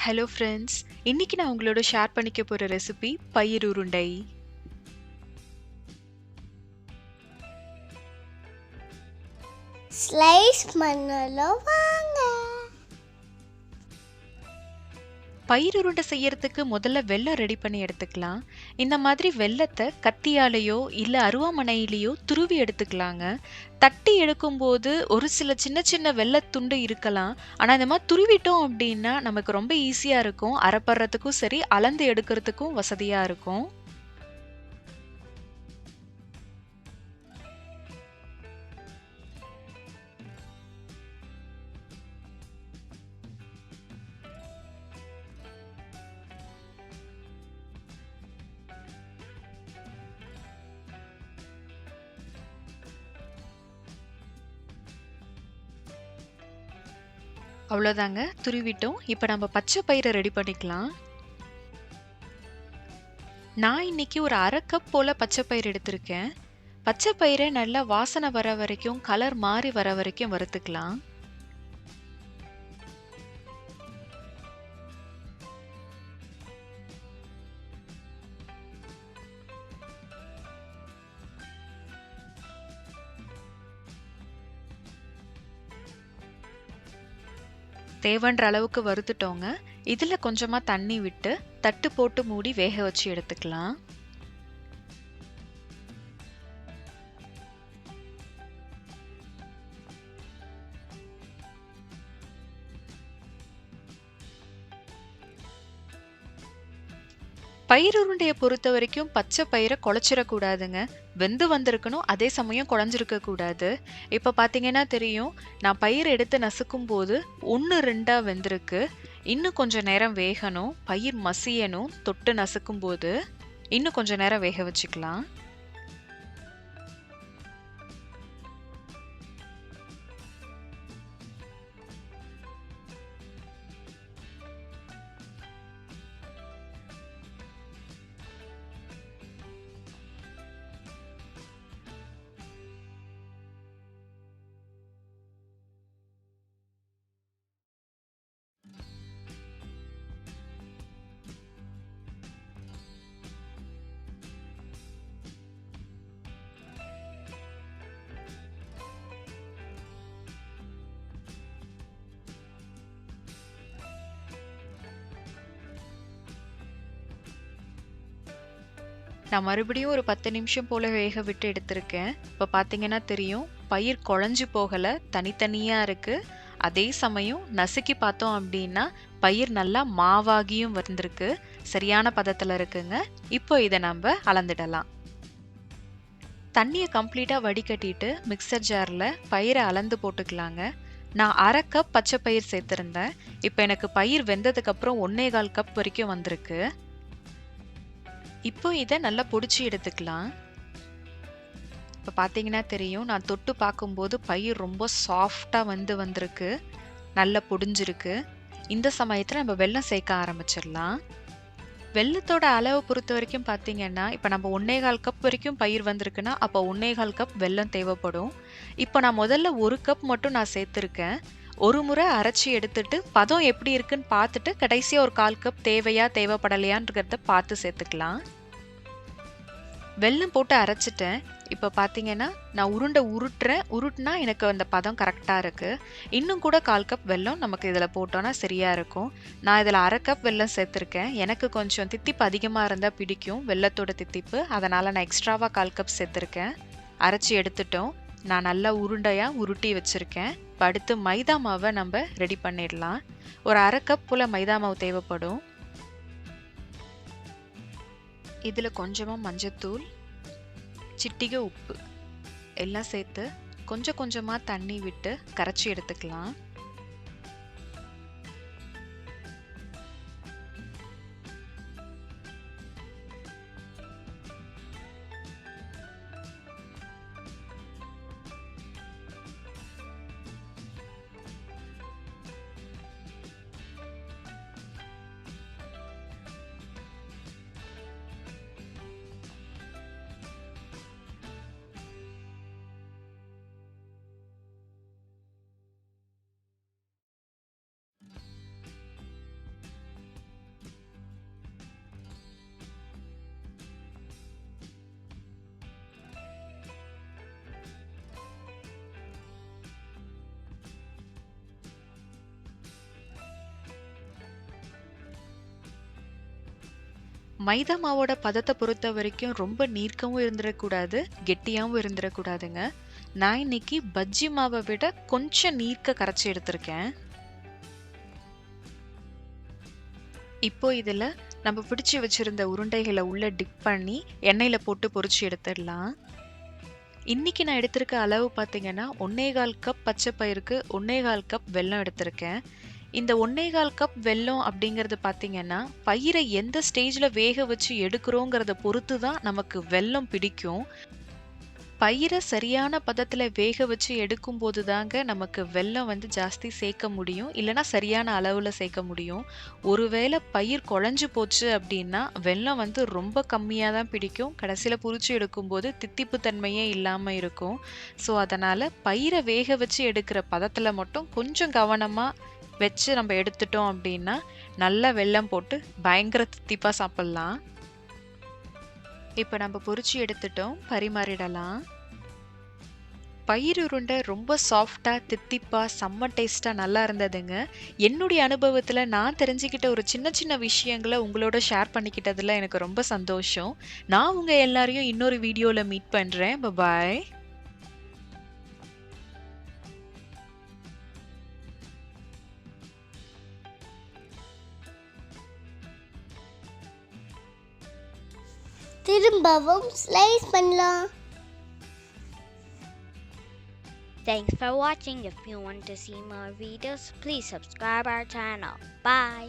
Hello friends. இன்னைக்கு நான் உங்களோட ஷேர் பண்ணிக்க போற ரெசிபி பயிர் உருண்டை. ஸ்லைஸ் பண்ணலாம் வாங்க. பயிர் உருண்டை செய்யறதுக்கு முதல்ல வெல்லம் ரெடி பண்ணி எடுத்துக்கலாம். இந்த மாதிரி வெல்லத்தை கத்தியாலேயோ இல்ல அருவாமனையிலேயோ துருவி எடுத்துக்கலாங்க. தட்டி எடுக்கும்போது ஒரு சில சின்ன சின்ன வெல்லத்துண்டு இருக்கலாம். ஆனா இந்த மாதிரி துருவிட்டோம் அப்படின்னா நமக்கு ரொம்ப ஈஸியா இருக்கும். அரைப்படுறதுக்கும் சரி, அளந்து எடுக்கிறதுக்கும் வசதியா இருக்கும். அவ்வளோதாங்க, துருவிட்டோம். இப்போ நம்ம பச்சை பயிரை ரெடி பண்ணிக்கலாம். நான் இன்னைக்கு ஒரு 1/2 கப் போல பச்சை பயிர் எடுத்திருக்கேன். பச்சை பயிரை நல்லா வாசனை வர வரைக்கும், கலர் மாறி வர வரைக்கும் வறுத்துக்கலாம். தேவைன்ற அளவுக்கு வறுத்துட்டோங்க. இதில் கொஞ்சமாக தண்ணி விட்டு தட்டு போட்டு மூடி வேக வச்சு எடுத்துக்கலாம். பயிர் உருண்டையை பொறுத்த வரைக்கும் பச்சை பயிரை குழச்சிடக்கூடாதுங்க. வெந்து வந்திருக்கணும், அதே சமயம் குழஞ்சிருக்க கூடாது. இப்போ பார்த்தீங்கன்னா தெரியும், நான் பயிர் எடுத்து நசுக்கும் போது 1-2 வெந்திருக்கு. இன்னும் கொஞ்சம் நேரம் வேகணும். பயிர் மசியணும். தொட்டு நசுக்கும் போது இன்னும் கொஞ்சம் நேரம் வேக வச்சுக்கலாம். நான் மறுபடியும் ஒரு 10 நிமிஷம் போல வேக விட்டு எடுத்திருக்கேன். இப்போ பார்த்தீங்கன்னா தெரியும், பயிர் குழஞ்சு போகலை, தனித்தனியாக இருக்குது. அதே சமயம் நசுக்கி பார்த்தோம் அப்படின்னா பயிர் நல்லா மாவாகியும் வந்திருக்கு. சரியான பதத்தில் இருக்குங்க. இப்போ இதை நம்ம அளந்துடலாம். தண்ணியை கம்ப்ளீட்டாக வடிகட்டிட்டு மிக்சர் ஜாரில் பயிரை அளந்து போட்டுக்கலாங்க. நான் 1/2 கப் பச்சை பயிர் சேர்த்துருந்தேன். இப்போ எனக்கு பயிர் வெந்ததுக்கப்புறம் 1/4 கப் வரைக்கும் வந்திருக்கு. இப்போ இதை நல்லா பொடிச்சு எடுத்துக்கலாம். இப்போ பார்த்தீங்கன்னா தெரியும், நான் தொட்டு பார்க்கும்போது பயிர் ரொம்ப சாஃப்டாக வந்திருக்கு. நல்லா பொடிஞ்சிருக்கு. இந்த சமயத்தில் நம்ம வெல்லம் சேர்க்க ஆரம்பிச்சிடலாம். வெல்லத்தோட அளவை பொறுத்த வரைக்கும் பார்த்தீங்கன்னா, இப்போ நம்ம 1/4 கப் வரைக்கும் பயிர் வந்திருக்குன்னா அப்போ 1/4 கப் வெல்லம் தேவைப்படும். இப்போ நான் முதல்ல 1 கப் மட்டும் நான் சேர்த்துருக்கேன். ஒரு முறை அரைச்சி எடுத்துட்டு பதம் எப்படி இருக்குன்னு பார்த்துட்டு கடைசியாக ஒரு 1/4 கப் தேவைப்படலையான்றத பார்த்து சேர்த்துக்கலாம். வெல்லம் போட்டு அரைச்சிட்டேன். இப்போ பார்த்தீங்கன்னா நான் உருட்டினா எனக்கு அந்த பதம் கரெக்டாக இருக்குது. இன்னும் கூட 1/4 கப் வெல்லம் நமக்கு இதில் போட்டோன்னா சரியாக இருக்கும். நான் இதில் 1/2 கப் வெல்லம் சேர்த்துருக்கேன். எனக்கு கொஞ்சம் தித்திப்பு அதிகமாக இருந்தால் பிடிக்கும், வெல்லத்தோட தித்திப்பு. அதனால் நான் எக்ஸ்ட்ராவாக 1/4 கப் சேர்த்துருக்கேன். அரைச்சி எடுத்துட்டோம். நான் நல்லா உருண்டையாக உருட்டி வச்சுருக்கேன். இப்போ அடுத்து மைதா மாவை நம்ம ரெடி பண்ணிடலாம். ஒரு 1/2 கப் போல் மைதா மாவு தேவைப்படும். இதில் கொஞ்சமாக மஞ்சத்தூள், சிட்டிகை உப்பு எல்லாம் சேர்த்து கொஞ்சம் கொஞ்சமாக தண்ணி விட்டு கரைச்சி எடுத்துக்கலாம். மைதா மாவோட பதத்தை பொறுத்த வரைக்கும் ரொம்ப நீர்க்கவும் இருந்துடக்கூடாது, கெட்டியாகவும் இருந்துடக்கூடாதுங்க. நான் இன்னைக்கு பஜ்ஜி மாவை விட கொஞ்சம் நீர்க்க கரைச்சி எடுத்திருக்கேன். இப்போ இதுல நம்ம பிடிச்சு வச்சிருந்த உருண்டைகளை உள்ள டிப் பண்ணி எண்ணெயில போட்டு பொரிச்சு எடுத்துடலாம். இன்னைக்கு நான் எடுத்திருக்க அளவு பார்த்தீங்கன்னா 1.25 கப் பச்சை பயிருக்கு 1.25 கப் வெல்லம் எடுத்திருக்கேன். இந்த 1.25 கப் வெல்லம் அப்படிங்கிறது பார்த்தீங்கன்னா பயிரை எந்த ஸ்டேஜில் வேக வச்சு எடுக்கிறோங்கிறத பொறுத்து தான் நமக்கு வெல்லம் பிடிக்கும். பயிரை சரியான பதத்தில் வேக வச்சு எடுக்கும்போது தாங்க நமக்கு வெல்லம் வந்து ஜாஸ்தி சேர்க்க முடியும், இல்லைனா சரியான அளவில் சேர்க்க முடியும். ஒருவேளை பயிர் குழஞ்சு போச்சு அப்படின்னா வெல்லம் வந்து ரொம்ப கம்மியாக தான் பிடிக்கும், கடைசியில் புரிச்சு எடுக்கும்போது தித்திப்பு தன்மையே இல்லாமல் இருக்கும். ஸோ அதனால் பயிரை வேக வச்சு எடுக்கிற பதத்தில் மட்டும் கொஞ்சம் கவனமாக வச்சு நம்ம எடுத்துட்டோம் அப்படின்னா நல்லா வெல்லம் போட்டு பயங்கர தித்திப்பாக சாப்பிட்லாம். இப்போ நம்ம பொரிச்சு எடுத்துட்டோம், பரிமாறிடலாம். பயிர் உருண்டை ரொம்ப சாஃப்டா, தித்திப்பா, செம்ம டேஸ்டா நல்லா இருந்ததுங்க. என்னுடைய அனுபவத்துல நான் தெரிஞ்சுக்கிட்ட ஒரு சின்ன சின்ன விஷயங்களை உங்களோட ஷேர் பண்ணிக்கிட்டதுல எனக்கு ரொம்ப சந்தோஷம். நான் உங்க எல்லாரையும் இன்னொரு வீடியோல மீட் பண்றேன். பாய். திரும்பவும் ஸ்லைஸ் பண்ணலாம். Thanks for watching. If you want to see more videos, please subscribe our channel. Bye.